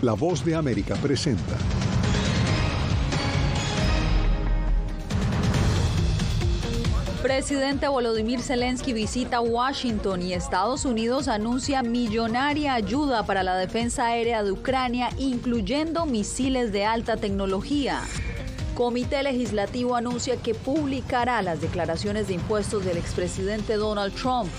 La Voz de América presenta. Presidente Volodymyr Zelensky visita Washington y Estados Unidos anuncia millonaria ayuda para la defensa aérea de Ucrania, incluyendo misiles de alta tecnología. Comité Legislativo anuncia que publicará las declaraciones de impuestos del expresidente Donald Trump.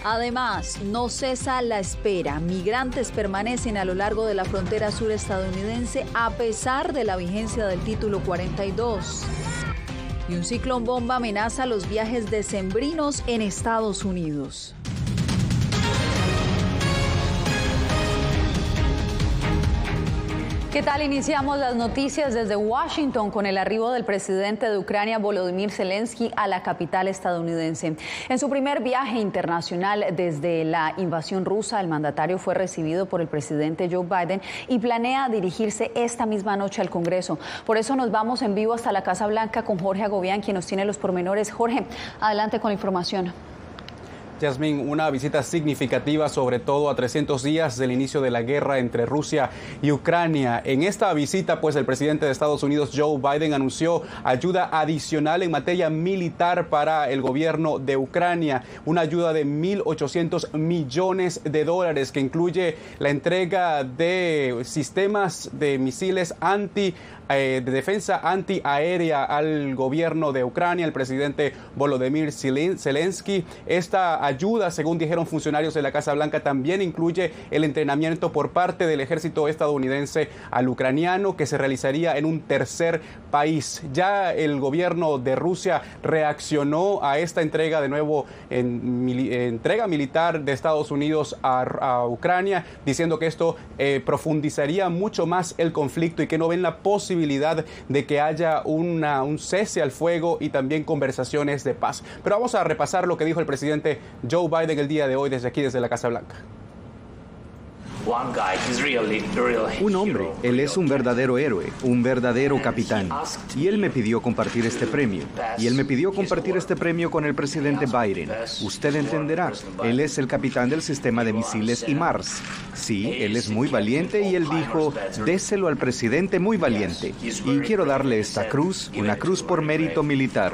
Además, no cesa la espera. Migrantes permanecen a lo largo de la frontera sur estadounidense a pesar de la vigencia del Título 42. Y un ciclón bomba amenaza los viajes decembrinos en Estados Unidos. ¿Qué tal? Iniciamos las noticias desde Washington con el arribo del presidente de Ucrania, Volodymyr Zelensky, a la capital estadounidense. En su primer viaje internacional desde la invasión rusa, el mandatario fue recibido por el presidente Joe Biden y planea dirigirse esta misma noche al Congreso. Por eso nos vamos en vivo hasta la Casa Blanca con Jorge Agobián, quien nos tiene los pormenores. Jorge, adelante con la información. Yasmín, una visita significativa, sobre todo a 300 días del inicio de la guerra entre Rusia y Ucrania. En esta visita, pues, el presidente de Estados Unidos, Joe Biden, anunció ayuda adicional en materia militar para el gobierno de Ucrania. Una ayuda de $1.800 millones que incluye la entrega de sistemas de misiles de defensa antiaérea al gobierno de Ucrania, el presidente Volodymyr Zelensky. Esta ayuda, según dijeron funcionarios de la Casa Blanca, también incluye el entrenamiento por parte del ejército estadounidense al ucraniano, que se realizaría en un tercer país. Ya el gobierno de Rusia reaccionó a esta entrega de nuevo entrega militar de Estados Unidos a Ucrania, diciendo que esto profundizaría mucho más el conflicto y que no ven la posibilidad de que haya un cese al fuego y también conversaciones de paz. Pero vamos a repasar lo que dijo el presidente Joe Biden el día de hoy desde la Casa Blanca. Un hombre, él es un verdadero héroe, un verdadero capitán. Y él me pidió compartir este premio. Y él me pidió compartir este premio con el presidente Biden. Usted entenderá, él es el capitán del sistema de misiles HIMARS. Sí, él es muy valiente y él dijo, déselo al presidente muy valiente. Y quiero darle esta cruz, una cruz por mérito militar.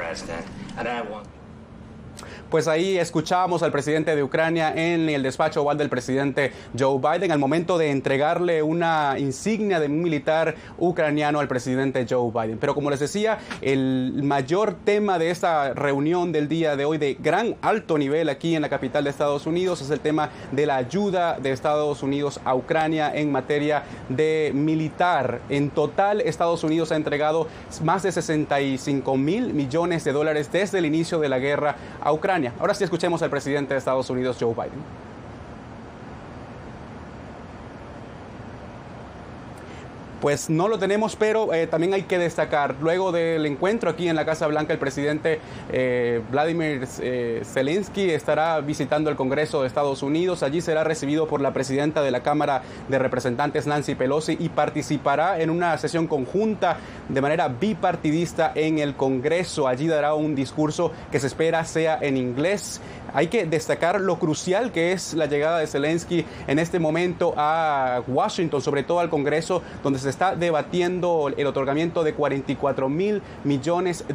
Pues ahí escuchábamos al presidente de Ucrania en el despacho oval del presidente Joe Biden al momento de entregarle una insignia de un militar ucraniano al presidente Joe Biden. Pero como les decía, el mayor tema de esta reunión del día de hoy de gran alto nivel aquí en la capital de Estados Unidos es el tema de la ayuda de Estados Unidos a Ucrania en materia de militar. En total, Estados Unidos ha entregado más de $65 mil millones desde el inicio de la guerra a Ucrania. Ahora sí escuchemos al presidente de Estados Unidos, Joe Biden. Pues no lo tenemos, pero también hay que destacar, luego del encuentro aquí en la Casa Blanca, el presidente Volodymyr Zelensky estará visitando el Congreso de Estados Unidos. Allí será recibido por la presidenta de la Cámara de Representantes, Nancy Pelosi, y participará en una sesión conjunta de manera bipartidista en el Congreso. Allí dará un discurso que se espera sea en inglés. Hay que destacar lo crucial que es la llegada de Zelensky en este momento a Washington, sobre todo al Congreso, donde se está debatiendo el otorgamiento de $44 mil millones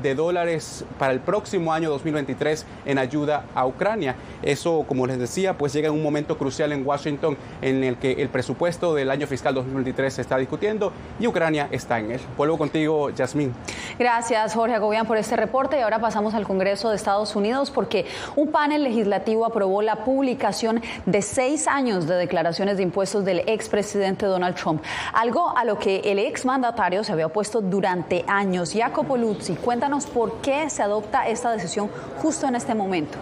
para el próximo año 2023 en ayuda a Ucrania. Eso, como les decía, pues llega en un momento crucial en Washington en el que el presupuesto del año fiscal 2023 se está discutiendo y Ucrania está en él. Vuelvo contigo, Yasmín. Gracias, Jorge Agobián, por este reporte. Y ahora pasamos al Congreso de Estados Unidos porque un panel legislativo aprobó la publicación de 6 años de declaraciones de impuestos del expresidente Donald Trump, algo a lo que el exmandatario se había opuesto durante años. Jacopo Luzzi, cuéntanos por qué se adopta esta decisión justo en este momento.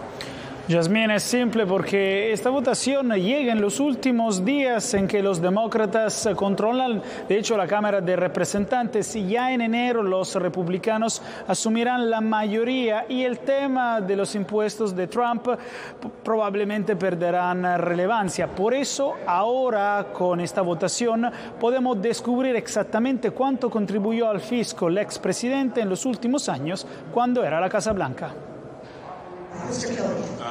Yasmín, es simple porque esta votación llega en los últimos días en que los demócratas controlan, de hecho, la Cámara de Representantes, y ya en enero los republicanos asumirán la mayoría y el tema de los impuestos de Trump probablemente perderán relevancia. Por eso, ahora con esta votación podemos descubrir exactamente cuánto contribuyó al fisco el expresidente en los últimos años cuando era la Casa Blanca.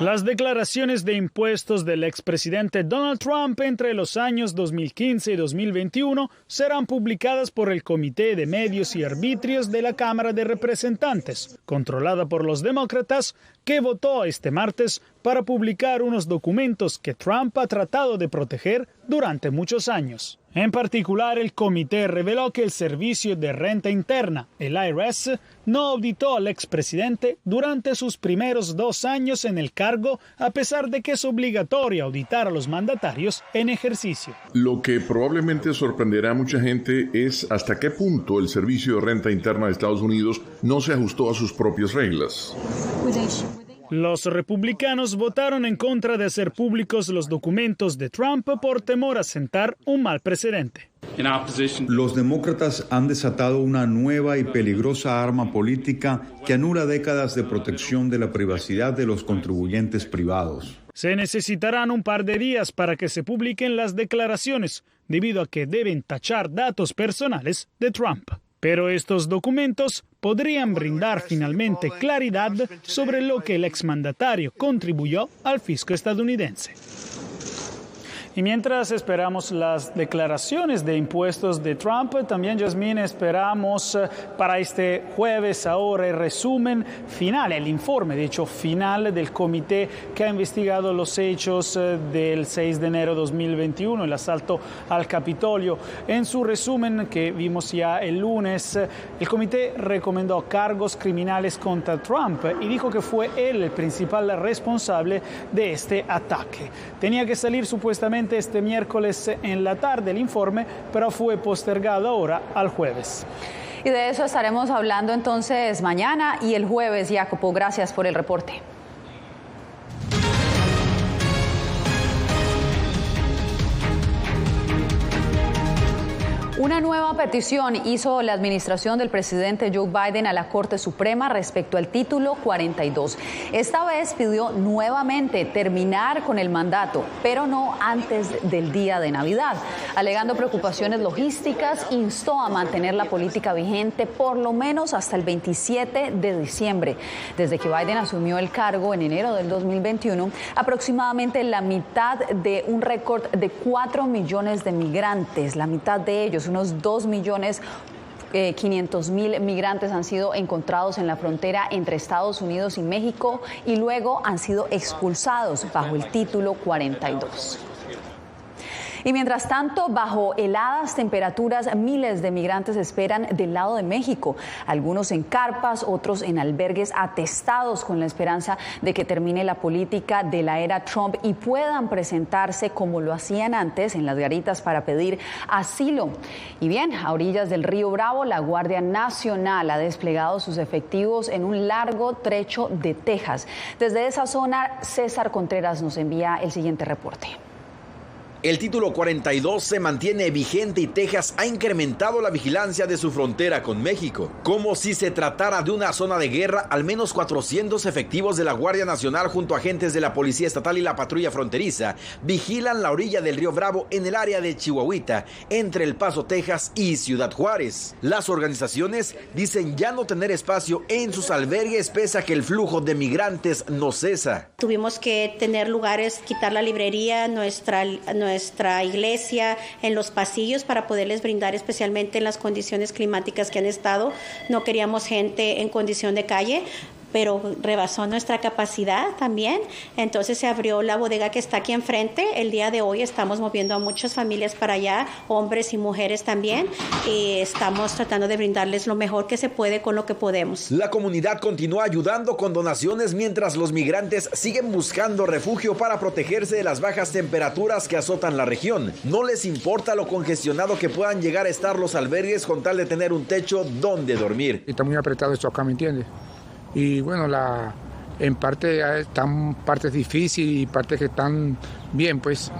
Las declaraciones de impuestos del expresidente Donald Trump entre los años 2015 y 2021 serán publicadas por el Comité de Medios y Arbitrios de la Cámara de Representantes, controlada por los demócratas, que votó este martes para publicar unos documentos que Trump ha tratado de proteger durante muchos años. En particular, el comité reveló que el Servicio de Renta Interna, el IRS, no auditó al expresidente durante sus primeros 2 años en el cargo, a pesar de que es obligatorio auditar a los mandatarios en ejercicio. Lo que probablemente sorprenderá a mucha gente es hasta qué punto el Servicio de Renta Interna de Estados Unidos no se ajustó a sus propias reglas. Los republicanos votaron en contra de hacer públicos los documentos de Trump por temor a sentar un mal precedente. Los demócratas han desatado una nueva y peligrosa arma política que anula décadas de protección de la privacidad de los contribuyentes privados. Se necesitarán un par de días para que se publiquen las declaraciones, debido a que deben tachar datos personales de Trump. Pero estos documentos podrían brindar finalmente claridad sobre lo que el exmandatario contribuyó al fisco estadounidense. Y mientras esperamos las declaraciones de impuestos de Trump, también, Yasmín, esperamos para este jueves ahora el resumen final, el informe, de hecho, final del comité que ha investigado los hechos del 6 de enero de 2021, el asalto al Capitolio. En su resumen que vimos ya el lunes, el comité recomendó cargos criminales contra Trump y dijo que fue él el principal responsable de este ataque. Tenía que salir supuestamente este miércoles en la tarde el informe, pero fue postergado ahora al jueves. Y de eso estaremos hablando entonces mañana y el jueves. Jacopo, gracias por el reporte. Una nueva petición hizo la administración del presidente Joe Biden a la Corte Suprema respecto al título 42. Esta vez pidió nuevamente terminar con el mandato, pero no antes del día de Navidad. Alegando preocupaciones logísticas, instó a mantener la política vigente por lo menos hasta el 27 de diciembre. Desde que Biden asumió el cargo en enero del 2021, aproximadamente la mitad de un récord de 4 millones de migrantes, la mitad de ellos, unos 2.500.000 migrantes han sido encontrados en la frontera entre Estados Unidos y México y luego han sido expulsados bajo el título 42. Y mientras tanto, bajo heladas temperaturas, miles de migrantes esperan del lado de México, algunos en carpas, otros en albergues atestados con la esperanza de que termine la política de la era Trump y puedan presentarse como lo hacían antes en las garitas para pedir asilo. Y bien, a orillas del río Bravo, la Guardia Nacional ha desplegado sus efectivos en un largo trecho de Texas. Desde esa zona, César Contreras nos envía el siguiente reporte. El título 42 se mantiene vigente y Texas ha incrementado la vigilancia de su frontera con México. Como si se tratara de una zona de guerra, al menos 400 efectivos de la Guardia Nacional junto a agentes de la Policía Estatal y la Patrulla Fronteriza vigilan la orilla del río Bravo en el área de Chihuahuita, entre El Paso, Texas y Ciudad Juárez. Las organizaciones dicen ya no tener espacio en sus albergues pese a que el flujo de migrantes no cesa. Tuvimos que tener lugares, quitar la librería, nuestra iglesia, en los pasillos para poderles brindar, especialmente en las condiciones climáticas que han estado. No queríamos gente en condición de calle, pero rebasó nuestra capacidad también. Entonces se abrió la bodega que está aquí enfrente. El día de hoy estamos moviendo a muchas familias para allá, hombres y mujeres también, y estamos tratando de brindarles lo mejor que se puede con lo que podemos. La comunidad continúa ayudando con donaciones mientras los migrantes siguen buscando refugio para protegerse de las bajas temperaturas que azotan la región. No les importa lo congestionado que puedan llegar a estar los albergues con tal de tener un techo donde dormir. Está muy apretado esto acá, ¿me entiendes? Y bueno, en parte están partes difíciles y partes que están bien, pues.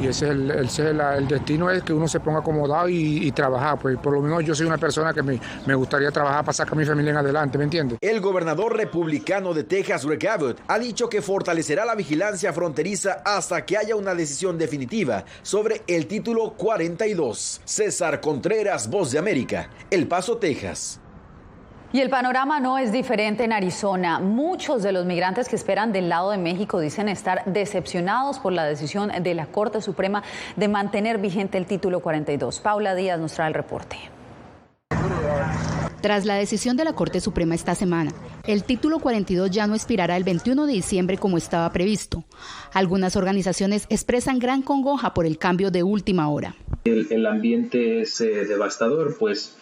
Y ese es el destino, es que uno se ponga acomodado y trabajar. Pues por lo menos yo soy una persona que me gustaría trabajar para sacar a mi familia en adelante, ¿me entiendes? El gobernador republicano de Texas, Greg Abbott, ha dicho que fortalecerá la vigilancia fronteriza hasta que haya una decisión definitiva sobre el título 42. César Contreras, Voz de América, El Paso, Texas. Y el panorama no es diferente en Arizona. Muchos de los migrantes que esperan del lado de México dicen estar decepcionados por la decisión de la Corte Suprema de mantener vigente el título 42. Paula Díaz nos trae el reporte. Tras la decisión de la Corte Suprema esta semana, el título 42 ya no expirará el 21 de diciembre como estaba previsto. Algunas organizaciones expresan gran congoja por el cambio de última hora. El ambiente es devastador, pues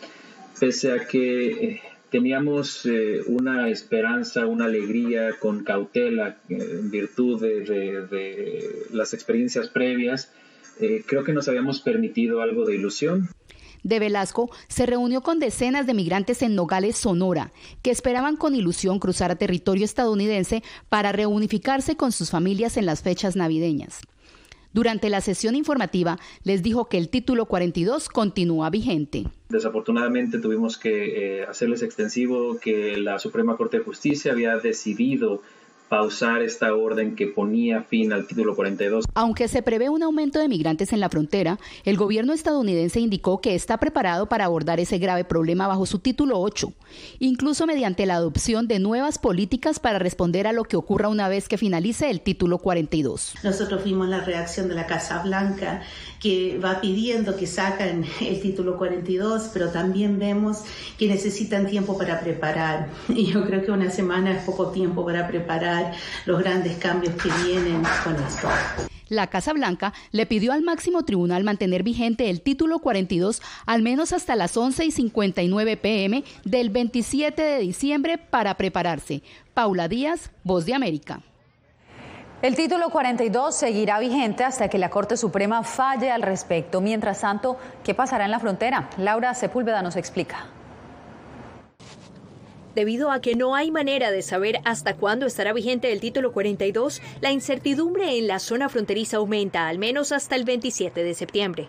pese a que teníamos una esperanza, una alegría con cautela en virtud de las experiencias previas, creo que nos habíamos permitido algo de ilusión. De Velasco se reunió con decenas de migrantes en Nogales, Sonora, que esperaban con ilusión cruzar a territorio estadounidense para reunificarse con sus familias en las fechas navideñas. Durante la sesión informativa les dijo que el título 42 continúa vigente. Desafortunadamente tuvimos que hacerles extensivo que la Suprema Corte de Justicia había decidido pausar esta orden que ponía fin al título 42. Aunque se prevé un aumento de migrantes en la frontera, el gobierno estadounidense indicó que está preparado para abordar ese grave problema bajo su título 8, incluso mediante la adopción de nuevas políticas para responder a lo que ocurra una vez que finalice el título 42. Nosotros vimos la reacción de la Casa Blanca, que va pidiendo que saquen el título 42, pero también vemos que necesitan tiempo para preparar. Y yo creo que una semana es poco tiempo para preparar los grandes cambios que vienen con esto. La Casa Blanca le pidió al máximo tribunal mantener vigente el título 42 al menos hasta las 11:59 p.m. del 27 de diciembre para prepararse. Paula Díaz, Voz de América. El título 42 seguirá vigente hasta que la Corte Suprema falle al respecto. Mientras tanto, ¿qué pasará en la frontera? Laura Sepúlveda nos explica. Debido a que no hay manera de saber hasta cuándo estará vigente el título 42, la incertidumbre en la zona fronteriza aumenta, al menos hasta el 27 de septiembre.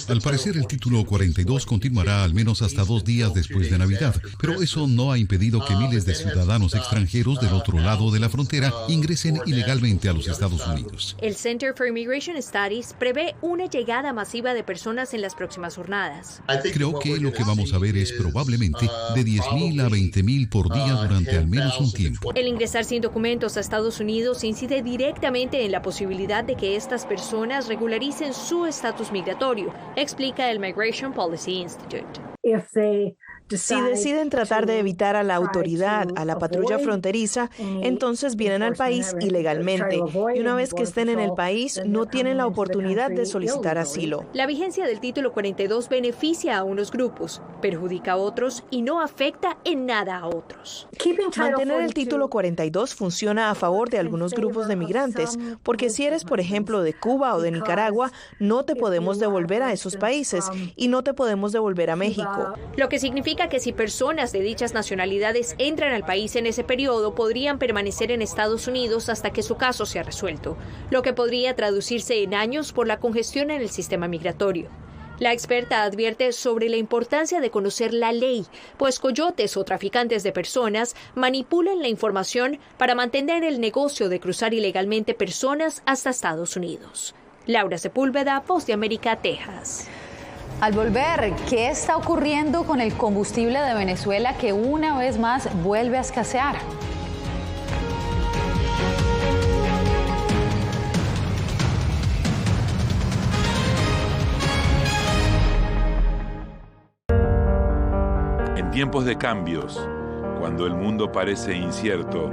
Al parecer, el título 42 continuará al menos hasta 2 días después de Navidad, pero eso no ha impedido que miles de ciudadanos extranjeros del otro lado de la frontera ingresen ilegalmente a los Estados Unidos. El Center for Immigration Studies prevé una llegada masiva de personas en las próximas jornadas. Creo que lo que vamos a ver es probablemente de 10,000 a 20,000 por día durante al menos un tiempo. El ingresar sin documentos a Estados Unidos incide directamente en la posibilidad de que estas personas regularicen su estatus migratorio, explica el Migration Policy Institute. Si deciden tratar de evitar a la autoridad, a la patrulla fronteriza, entonces vienen al país ilegalmente. Y una vez que estén en el país, no tienen la oportunidad de solicitar asilo. La vigencia del título 42 beneficia a unos grupos, perjudica a otros y no afecta en nada a otros. Mantener el título 42 funciona a favor de algunos grupos de migrantes, porque si eres, por ejemplo, de Cuba o de Nicaragua, no te podemos devolver a esos países y no te podemos devolver a México. Lo que significa que si personas de dichas nacionalidades entran al país en ese periodo, podrían permanecer en Estados Unidos hasta que su caso sea resuelto, lo que podría traducirse en años por la congestión en el sistema migratorio. La experta advierte sobre la importancia de conocer la ley, pues coyotes o traficantes de personas manipulan la información para mantener el negocio de cruzar ilegalmente personas hasta Estados Unidos. Laura Sepúlveda, Voz de América, Texas. Al volver, ¿qué está ocurriendo con el combustible de Venezuela que una vez más vuelve a escasear? En tiempos de cambios, cuando el mundo parece incierto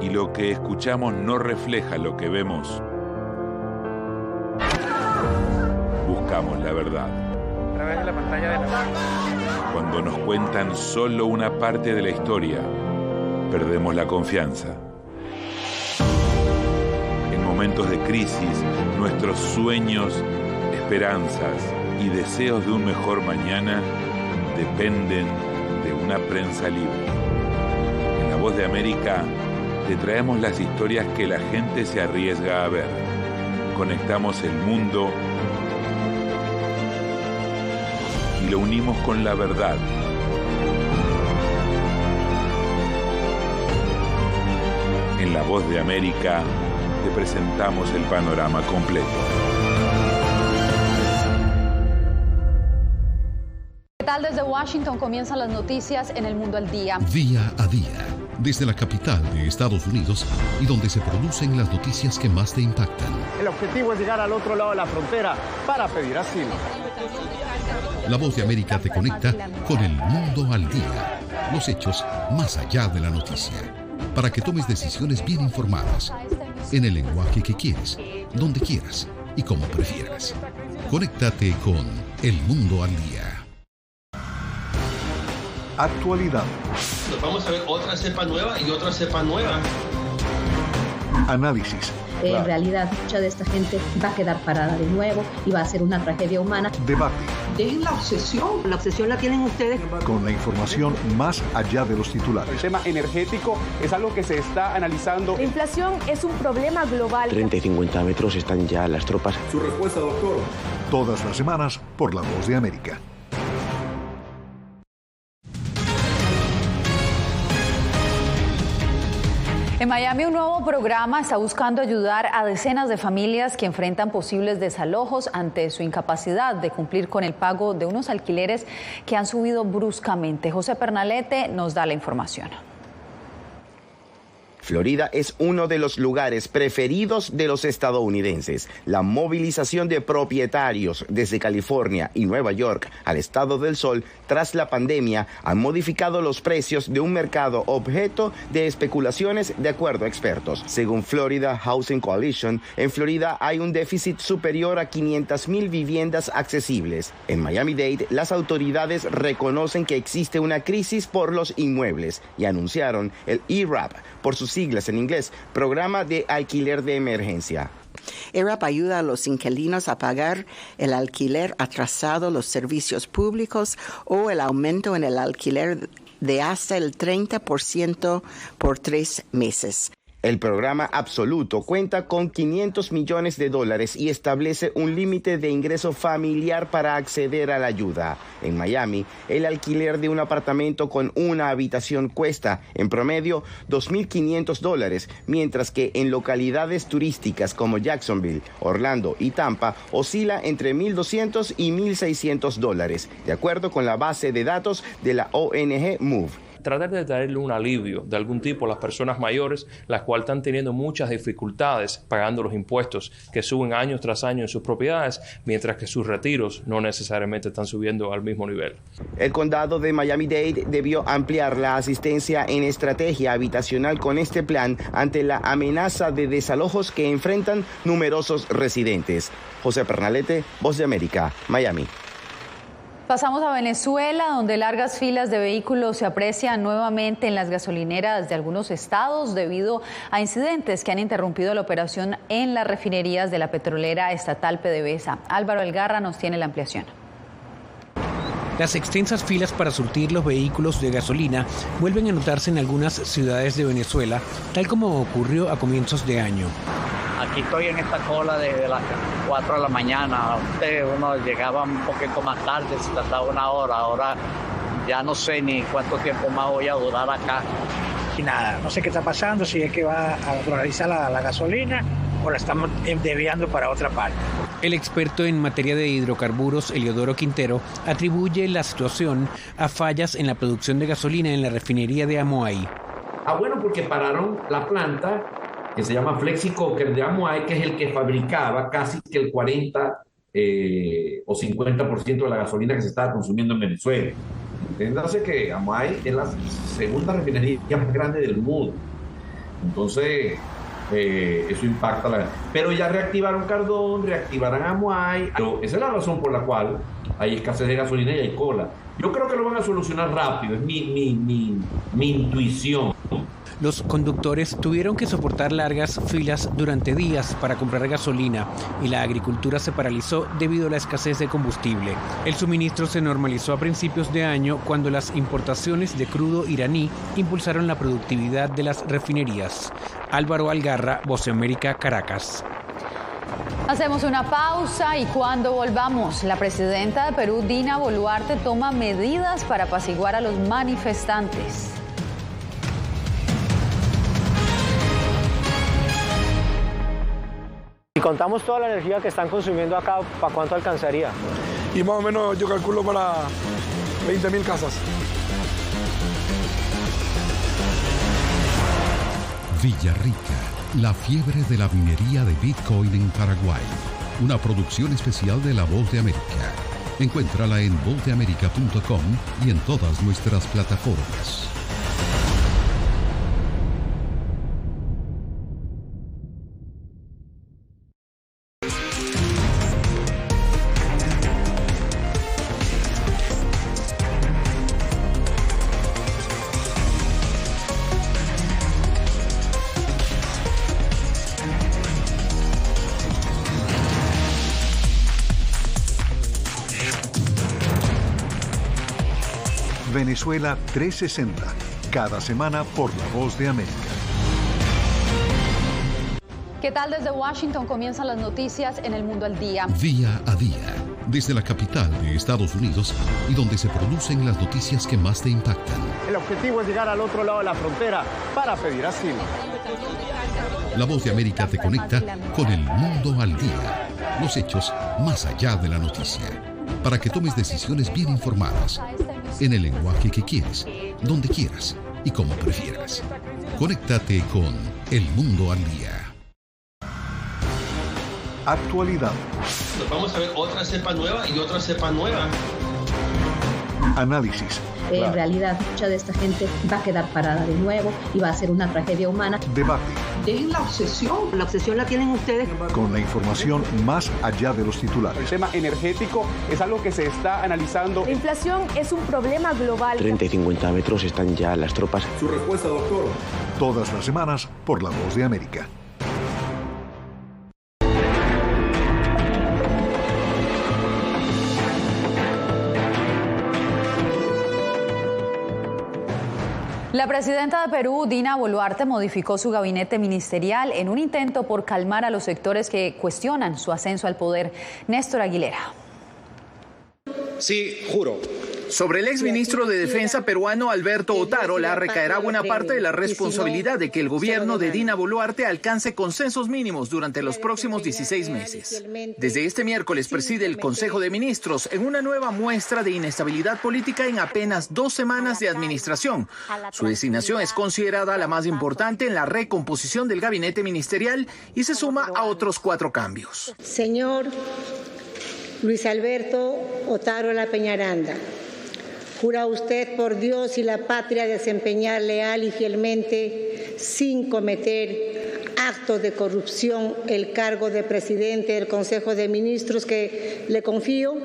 y lo que escuchamos no refleja lo que vemos, buscamos la verdad. Cuando nos cuentan solo una parte de la historia, perdemos la confianza. En momentos de crisis, nuestros sueños, esperanzas y deseos de un mejor mañana dependen de una prensa libre. En La Voz de América te traemos las historias que la gente se arriesga a ver. Conectamos el mundo y lo unimos con la verdad. En La Voz de América te presentamos el panorama completo. ¿Qué tal? tal? Desde Washington comienzan las noticias en El Mundo al Día. Día a día, desde la capital de Estados Unidos y donde se producen las noticias que más te impactan. El objetivo es llegar al otro lado de la frontera para pedir asilo. La Voz de América te conecta con El Mundo al Día. Los hechos más allá de la noticia. Para que tomes decisiones bien informadas. En el lenguaje que quieres, donde quieras y como prefieras. Conéctate con El Mundo al Día. Actualidad. Nos vamos a ver otra cepa nueva y otra cepa nueva. Análisis. En realidad, mucha de esta gente va a quedar parada de nuevo y va a ser una tragedia humana. Debate. Dejen la obsesión. La obsesión la tienen ustedes. Con la información más allá de los titulares. El tema energético es algo que se está analizando. La inflación es un problema global. 30 y 50 metros están ya las tropas. Su respuesta, doctor. Todas las semanas por La Voz de América. En Miami, un nuevo programa está buscando ayudar a decenas de familias que enfrentan posibles desalojos ante su incapacidad de cumplir con el pago de unos alquileres que han subido bruscamente. José Pernalete nos da la información. Florida es uno de los lugares preferidos de los estadounidenses. La movilización de propietarios desde California y Nueva York al estado del sol tras la pandemia han modificado los precios de un mercado objeto de especulaciones de acuerdo a expertos. Según Florida Housing Coalition, en Florida hay un déficit superior a 500,000 viviendas accesibles. En Miami-Dade, las autoridades reconocen que existe una crisis por los inmuebles y anunciaron el ERAP, por sus siglas en inglés, Programa de Alquiler de Emergencia. ERAP ayuda a los inquilinos a pagar el alquiler atrasado, los servicios públicos o el aumento en el alquiler de hasta el 30% por 3 meses. El programa absoluto cuenta con $500 millones y establece un límite de ingreso familiar para acceder a la ayuda. En Miami, el alquiler de un apartamento con una habitación cuesta, en promedio, $2,500, mientras que en localidades turísticas como Jacksonville, Orlando y Tampa, oscila entre $1,200 y $1,600, de acuerdo con la base de datos de la ONG Move. Tratar de darle un alivio de algún tipo a las personas mayores, las cuales están teniendo muchas dificultades pagando los impuestos que suben año tras año en sus propiedades, mientras que sus retiros no necesariamente están subiendo al mismo nivel. El condado de Miami-Dade debió ampliar la asistencia en estrategia habitacional con este plan ante la amenaza de desalojos que enfrentan numerosos residentes. José Pernalete, Voz de América, Miami. Pasamos a Venezuela, donde largas filas de vehículos se aprecian nuevamente en las gasolineras de algunos estados debido a incidentes que han interrumpido la operación en las refinerías de la petrolera estatal PDVSA. Álvaro Algarra nos tiene la ampliación. Las extensas filas para surtir los vehículos de gasolina vuelven a notarse en algunas ciudades de Venezuela, tal como ocurrió a comienzos de año. Aquí estoy en esta cola de las 4 de la mañana. Uno llegaba un poquito más tarde, se tardaba 1 hora. Ahora ya no sé ni cuánto tiempo más voy a durar acá. Y nada, no sé qué está pasando, si es que va a dolarizar la gasolina o la estamos desviando para otra parte. El experto en materia de hidrocarburos, Eliodoro Quintero, atribuye la situación a fallas en la producción de gasolina en la refinería de Amoay. Bueno, porque pararon la planta que se llama Flexicoker de Amoay, que es el que fabricaba casi que el 40 o 50% de la gasolina que se estaba consumiendo en Venezuela. Entonces que Amoay es la segunda refinería más grande del mundo. Entonces, eso impacta Pero ya reactivaron Cardón, reactivarán Amoay. Pero esa es la razón por la cual hay escasez de gasolina y hay cola. Yo creo que lo van a solucionar rápido, es mi intuición. Los conductores tuvieron que soportar largas filas durante días para comprar gasolina y la agricultura se paralizó debido a la escasez de combustible. El suministro se normalizó a principios de año cuando las importaciones de crudo iraní impulsaron la productividad de las refinerías. Álvaro Algarra, Voz de América, Caracas. Hacemos una pausa y cuando volvamos, la presidenta de Perú, Dina Boluarte, toma medidas para apaciguar a los manifestantes. Si contamos toda la energía que están consumiendo acá, ¿para cuánto alcanzaría? Y más o menos yo calculo para 20.000 casas. Villarrica, la fiebre de la minería de Bitcoin en Paraguay. Una producción especial de La Voz de América. Encuéntrala en vozdeamerica.com y en todas nuestras plataformas. Venezuela 360, cada semana por La Voz de América. ¿Qué tal? Desde Washington comienzan las noticias en El Mundo al Día. Día a día, desde la capital de Estados Unidos y donde se producen las noticias que más te impactan. El objetivo es llegar al otro lado de la frontera para pedir asilo. La Voz de América te conecta con El Mundo al Día. Los hechos más allá de la noticia. Para que tomes decisiones bien informadas, en el lenguaje que quieres, donde quieras y como prefieras. Conéctate con El Mundo al Día. Actualidad. Nos vamos a ver otra cepa nueva y otra cepa nueva. Análisis. En realidad, mucha de esta gente va a quedar parada de nuevo y va a ser una tragedia humana. Debate. Dejen la obsesión la tienen ustedes. Con la información más allá de los titulares. El tema energético es algo que se está analizando. La inflación es un problema global. 30 y 50 metros están ya las tropas. Su respuesta, doctor. Todas las semanas por La Voz de América. La presidenta de Perú, Dina Boluarte, modificó su gabinete ministerial en un intento por calmar a los sectores que cuestionan su ascenso al poder. Néstor Aguilera. Sí, juro. Sobre el exministro de Defensa peruano Alberto Otárola recaerá buena parte de la responsabilidad de que el gobierno de Dina Boluarte alcance consensos mínimos durante los próximos 16 meses. Desde este miércoles preside el Consejo de Ministros en una nueva muestra de inestabilidad política en apenas 2 semanas de administración. Su designación es considerada la más importante en la recomposición del gabinete ministerial y se suma a otros 4 cambios. Señor Luis Alberto Otárola Peñaranda, ¿jura usted por Dios y la patria desempeñar leal y fielmente, sin cometer actos de corrupción, el cargo de presidente del Consejo de Ministros que le confío?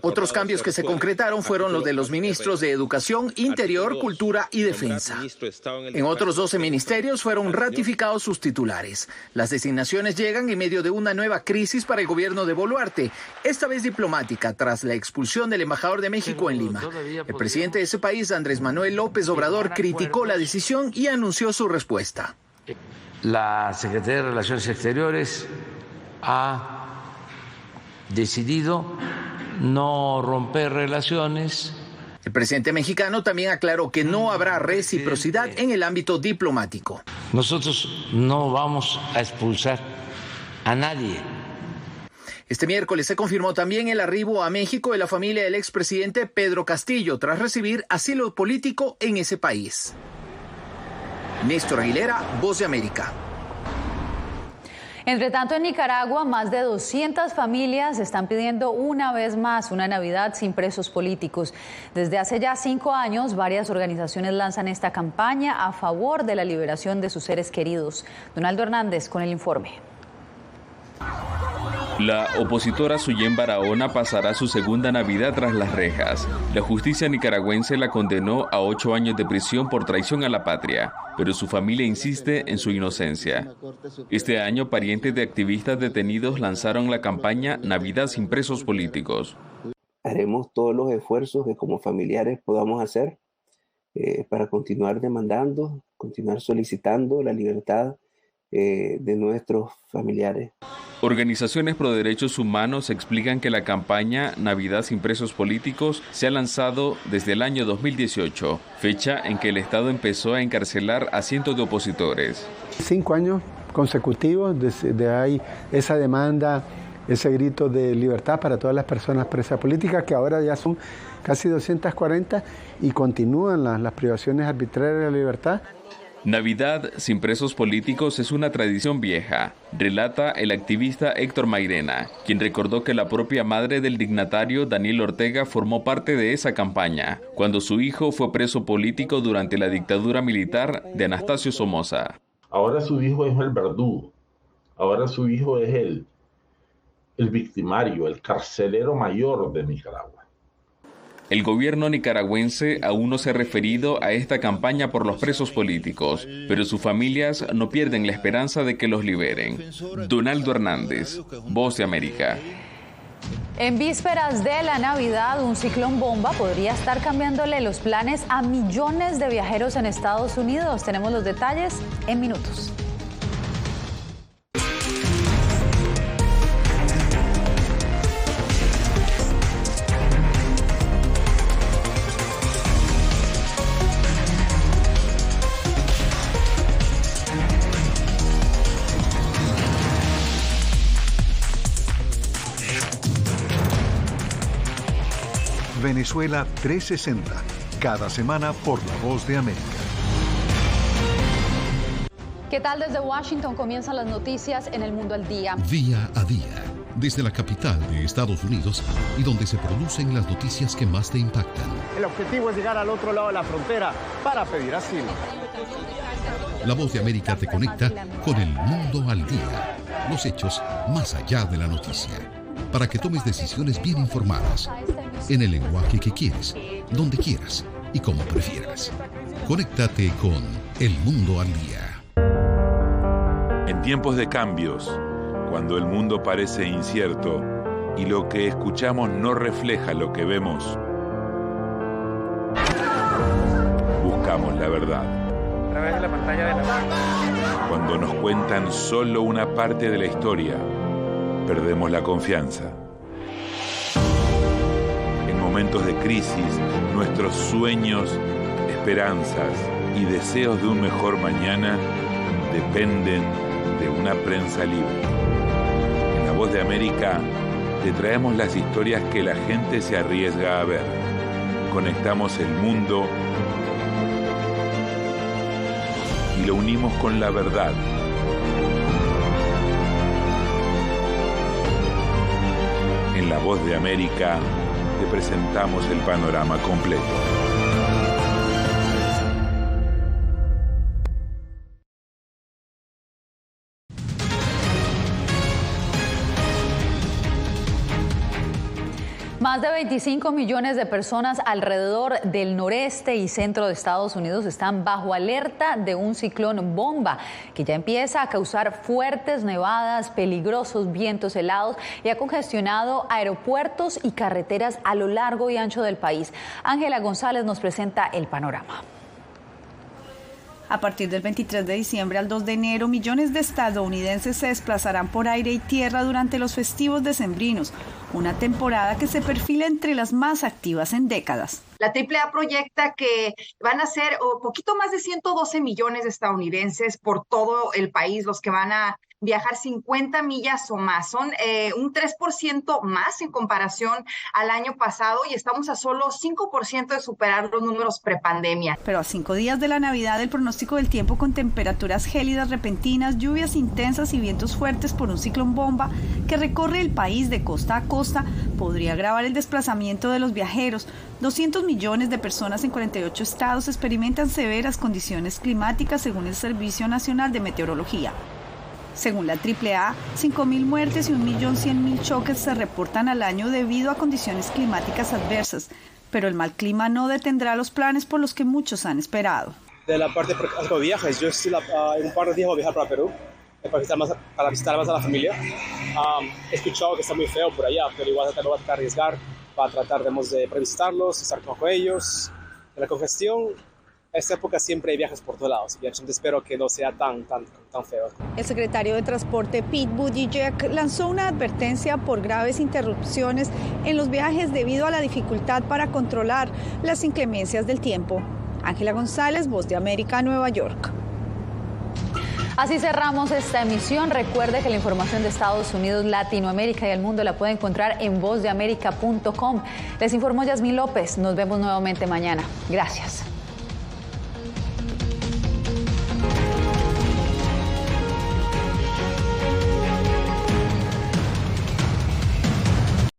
Otros cambios que se concretaron fueron los de los ministros de Educación, Interior, Cultura y Defensa. En otros 12 ministerios fueron ratificados sus titulares. Las designaciones llegan en medio de una nueva crisis para el gobierno de Boluarte, esta vez diplomática, tras la expulsión del embajador de México en Lima. El presidente de ese país, Andrés Manuel López Obrador, criticó la decisión y anunció su respuesta. La Secretaría de Relaciones Exteriores ha decidido no romper relaciones. El presidente mexicano también aclaró que no habrá reciprocidad en el ámbito diplomático. Nosotros no vamos a expulsar a nadie. Este miércoles se confirmó también el arribo a México de la familia del expresidente Pedro Castillo tras recibir asilo político en ese país. Néstor Aguilera, Voz de América. Entre tanto, en Nicaragua, más de 200 familias están pidiendo una vez más una Navidad sin presos políticos. Desde hace ya 5 años, varias organizaciones lanzan esta campaña a favor de la liberación de sus seres queridos. Donaldo Hernández con el informe. La opositora Suyén Barahona pasará su segunda Navidad tras las rejas. La justicia nicaragüense la condenó a 8 años de prisión por traición a la patria, pero su familia insiste en su inocencia. Este año, parientes de activistas detenidos lanzaron la campaña Navidad sin presos políticos. Haremos todos los esfuerzos que como familiares podamos hacer para continuar demandando, continuar solicitando la libertad de nuestros familiares. Organizaciones pro derechos humanos explican que la campaña Navidad sin presos políticos se ha lanzado desde el año 2018, fecha en que el Estado empezó a encarcelar a cientos de opositores. 5 años consecutivos desde ahí esa demanda ese grito de libertad para todas las personas presas políticas, que ahora ya son casi 240 y continúan las privaciones arbitrarias de la libertad. Navidad sin presos políticos es una tradición vieja, relata el activista Héctor Mairena, quien recordó que la propia madre del dignatario Daniel Ortega formó parte de esa campaña, cuando su hijo fue preso político durante la dictadura militar de Anastasio Somoza. Ahora su hijo es el verdugo, ahora su hijo es el victimario, el carcelero mayor de Nicaragua. El gobierno nicaragüense aún no se ha referido a esta campaña por los presos políticos, pero sus familias no pierden la esperanza de que los liberen. Donaldo Hernández, Voz de América. En vísperas de la Navidad, un ciclón bomba podría estar cambiándole los planes a millones de viajeros en Estados Unidos. Tenemos los detalles en minutos. Venezuela 360, cada semana por La Voz de América. ¿Qué tal? Desde Washington comienzan las noticias en El Mundo al Día. Día a día, desde la capital de Estados Unidos y donde se producen las noticias que más te impactan. El objetivo es llegar al otro lado de la frontera para pedir asilo. La Voz de América te conecta con El Mundo al Día, los hechos más allá de la noticia, para que tomes decisiones bien informadas, en el lenguaje que quieres, donde quieras y como prefieras. Conéctate con El Mundo al Día. En tiempos de cambios, cuando el mundo parece incierto y lo que escuchamos no refleja lo que vemos, buscamos la verdad. A través de la pantalla de la... Cuando nos cuentan solo una parte de la historia, perdemos la confianza. En momentos de crisis, nuestros sueños, esperanzas y deseos de un mejor mañana dependen de una prensa libre. En La Voz de América te traemos las historias que la gente se arriesga a ver. Conectamos el mundo y lo unimos con la verdad. En La Voz de América te presentamos el panorama completo. Más de 25 millones de personas alrededor del noreste y centro de Estados Unidos están bajo alerta de un ciclón bomba que ya empieza a causar fuertes nevadas, peligrosos vientos helados y ha congestionado aeropuertos y carreteras a lo largo y ancho del país. Ángela González nos presenta el panorama. A partir del 23 de diciembre al 2 de enero, millones de estadounidenses se desplazarán por aire y tierra durante los festivos decembrinos, una temporada que se perfila entre las más activas en décadas. La AAA proyecta que van a ser poquito más de 112 millones de estadounidenses por todo el país los que van a viajar 50 millas o más. Son un 3% más en comparación al año pasado y estamos a solo 5% de superar los números prepandemia. Pero a 5 días de la Navidad, el pronóstico del tiempo con temperaturas gélidas repentinas, lluvias intensas y vientos fuertes por un ciclón bomba que recorre el país de costa a costa podría agravar el desplazamiento de los viajeros. 200 millones de personas en 48 estados experimentan severas condiciones climáticas según el Servicio Nacional de Meteorología. Según la AAA, 5.000 muertes y 1.100.000 choques se reportan al año debido a condiciones climáticas adversas, pero el mal clima no detendrá los planes por los que muchos han esperado. De la parte de viajes, yo estoy en un par de días voy a viajar para Perú, para visitar más a la familia. He escuchado que está muy feo por allá, pero igual no voy a tratar de arriesgar para tratar de previsitarlos, estar con ellos. En la congestión, esta época siempre hay viajes por todos lados, entonces espero que no sea tan feo. El secretario de Transporte Pete Buttigieg lanzó una advertencia por graves interrupciones en los viajes debido a la dificultad para controlar las inclemencias del tiempo. Ángela González, Voz de América, Nueva York. Así cerramos esta emisión. Recuerde que la información de Estados Unidos, Latinoamérica y el mundo la puede encontrar en vozdeamerica.com. Les informó Yasmín López. Nos vemos nuevamente mañana. Gracias.